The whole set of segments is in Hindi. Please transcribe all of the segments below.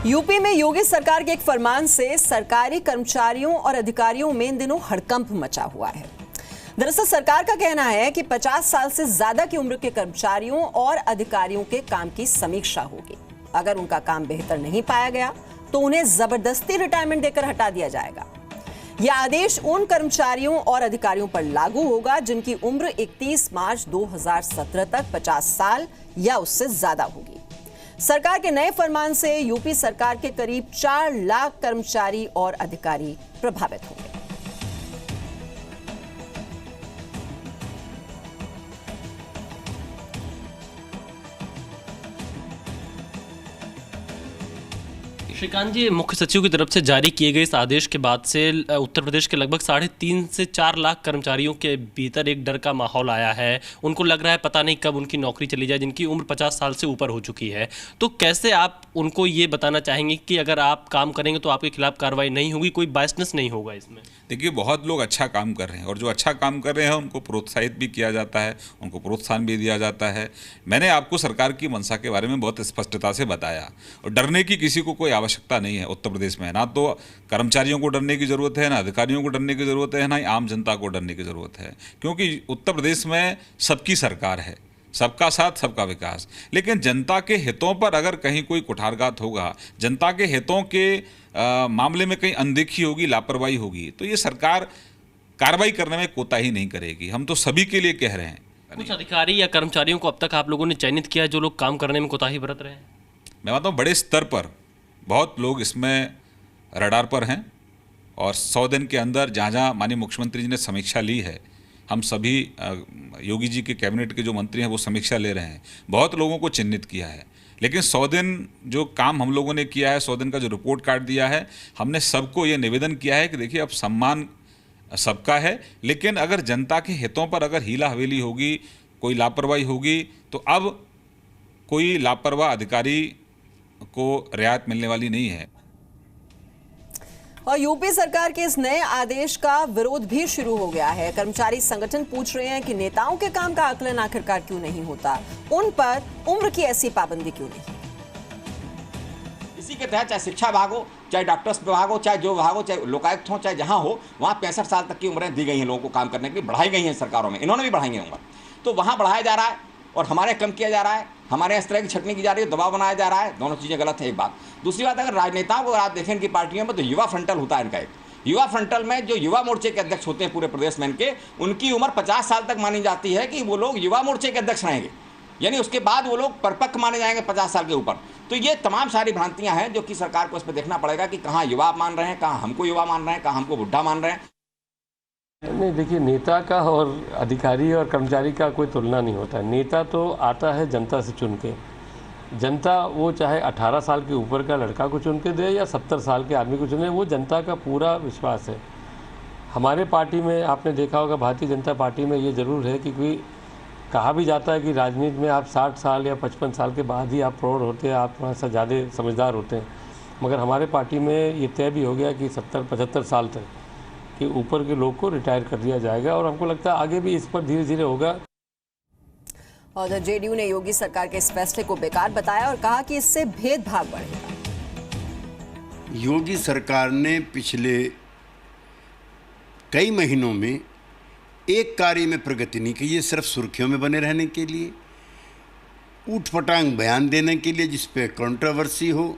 यूपी में योगी सरकार के एक फरमान से सरकारी कर्मचारियों और अधिकारियों में इन दिनों हड़कंप मचा हुआ है। दरअसल सरकार का कहना है कि 50 साल से ज्यादा की उम्र के कर्मचारियों और अधिकारियों के काम की समीक्षा होगी। अगर उनका काम बेहतर नहीं पाया गया तो उन्हें जबरदस्ती रिटायरमेंट देकर हटा दिया जाएगा। यह आदेश उन कर्मचारियों और अधिकारियों पर लागू होगा जिनकी उम्र 31 मार्च 2017 तक 50 साल या उससे ज्यादा होगी। सरकार के नए फरमान से यूपी सरकार के करीब 4 लाख कर्मचारी और अधिकारी प्रभावित होंगे। श्रीकांत जी, मुख्य सचिव की तरफ से जारी किए गए इस आदेश के बाद से उत्तर प्रदेश के लगभग 3.5 से 4 लाख कर्मचारियों के भीतर एक डर का माहौल आया है। उनको लग रहा है पता नहीं कब उनकी नौकरी चली जाए, जिनकी उम्र 50 साल से ऊपर हो चुकी है। तो कैसे आप उनको ये बताना चाहेंगे कि अगर आप काम करेंगे तो आपके खिलाफ कार्रवाई नहीं होगी, कोई बायसनेस नहीं होगा इसमें? देखिए, बहुत लोग अच्छा काम कर रहे हैं और जो अच्छा काम कर रहे हैं उनको प्रोत्साहित भी किया जाता है, उनको प्रोत्साहन भी दिया जाता है। मैंने आपको सरकार की मंशा के बारे में बहुत स्पष्टता से बताया और डरने की किसी को कोई आवश्यकता नहीं है। उत्तर प्रदेश में ना तो कर्मचारियों को डरने की ज़रूरत है, ना अधिकारियों को डरने की ज़रूरत है, ना ही आम जनता को डरने की ज़रूरत है, क्योंकि उत्तर प्रदेश में सबकी सरकार है, सबका साथ सबका विकास। लेकिन जनता के हितों पर अगर कहीं कोई कुठारघात होगा, जनता के हितों के मामले में कहीं अनदेखी होगी, लापरवाही होगी, तो ये सरकार कार्रवाई करने में कोताही नहीं करेगी। हम तो सभी के लिए कह रहे हैं। कुछ अधिकारी या कर्मचारियों को अब तक आप लोगों ने चयनित किया जो लोग काम करने में कोताही बरत रहे हैं? मैं मानता हूँ बड़े स्तर पर बहुत लोग इसमें रडार पर हैं और 100 दिन के अंदर जहाँ जहाँ माननीय मुख्यमंत्री जी ने समीक्षा ली है, हम सभी योगी जी के कैबिनेट के जो मंत्री हैं वो समीक्षा ले रहे हैं, बहुत लोगों को चिन्हित किया है। लेकिन 100 दिन जो काम हम लोगों ने किया है, 100 दिन का जो रिपोर्ट कार्ड दिया है, हमने सबको ये निवेदन किया है कि देखिए अब सम्मान सबका है, लेकिन अगर जनता के हितों पर अगर हीला हवेली होगी, कोई लापरवाही होगी, तो अब कोई लापरवाह अधिकारी को रियायत मिलने वाली नहीं है। और यूपी सरकार के इस नए आदेश का विरोध भी शुरू हो गया है। कर्मचारी संगठन पूछ रहे हैं कि नेताओं के काम का आकलन आखिरकार क्यों नहीं होता, उन पर उम्र की ऐसी पाबंदी क्यों नहीं? इसी के तहत चाहे शिक्षा विभाग हो, चाहे डॉक्टर्स विभाग हो, चाहे जो विभाग हो, चाहे लोकायुक्त हो, चाहे जहां हो, वहां 65 साल तक की उम्रें दी गई हैं लोगों को काम करने के लिए, बढ़ाई गई हैं सरकारों में, इन्होंने भी बढ़ाई है उम्र। तो वहां बढ़ाया जा रहा है और हमारे कम किया जा रहा है, हमारे इस तरह की छटनी की जा रही है, दबाव बनाया जा रहा है। दोनों चीज़ें गलत है, एक बात। दूसरी बात, अगर राजनेताओं को आप देखें इनकी पार्टियों में, तो युवा फ्रंटल होता है इनका एक। युवा फ्रंटल में जो युवा मोर्चे के अध्यक्ष होते हैं पूरे प्रदेश में इनके, उनकी उम्र 50 साल तक मानी जाती है कि वो लोग युवा मोर्चे के अध्यक्ष रहेंगे, यानी उसके बाद वो लोग परिपक्व माने जाएंगे 50 साल के ऊपर। तो ये तमाम सारी भ्रांतियां हैं जो कि सरकार को इस पर देखना पड़ेगा कि कहाँ युवा मान रहे हैं, कहाँ हमको युवा मान रहे हैं, कहाँ हमको बुढ़ा मान रहे हैं। नहीं, देखिए, नेता का और अधिकारी और कर्मचारी का कोई तुलना नहीं होता। नेता तो आता है जनता से चुन के। जनता वो चाहे 18 साल के ऊपर का लड़का को चुन के दे या 70 साल के आदमी को चुने, वो जनता का पूरा विश्वास है। हमारे पार्टी में आपने देखा होगा, भारतीय जनता पार्टी में ये ज़रूर है कि कोई कहा भी जाता है कि राजनीति में आप 60 साल या 55 साल के बाद ही आप प्रौढ़ होते हैं, आप थोड़ा सा ज़्यादा समझदार होते हैं। मगर हमारे पार्टी में ये तय भी हो गया कि 70-75 साल तक कि ऊपर के लोग को रिटायर कर दिया जाएगा और हमको लगता है आगे भी इस पर धीरे धीरे होगा। और जेडीयू ने योगी सरकार के इस फैसले को बेकार बताया और कहा कि इससे भेदभाव बढ़ेगा। योगी सरकार ने पिछले कई महीनों में एक कार्य में प्रगति नहीं की, ये सिर्फ सुर्खियों में बने रहने के लिए, ऊटपटांग बयान देने के लिए जिस पे कंट्रोवर्सी हो,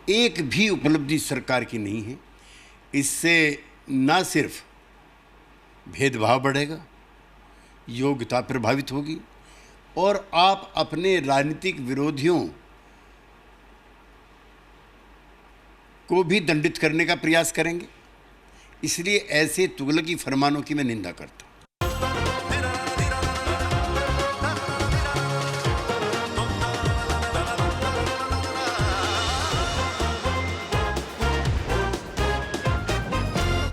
एक भी उपलब्धि सरकार की नहीं है। इससे ना सिर्फ भेदभाव बढ़ेगा, योग्यता प्रभावित होगी और आप अपने राजनीतिक विरोधियों को भी दंडित करने का प्रयास करेंगे। इसलिए ऐसे तुगलकी फरमानों की मैं निंदा करता हूँ।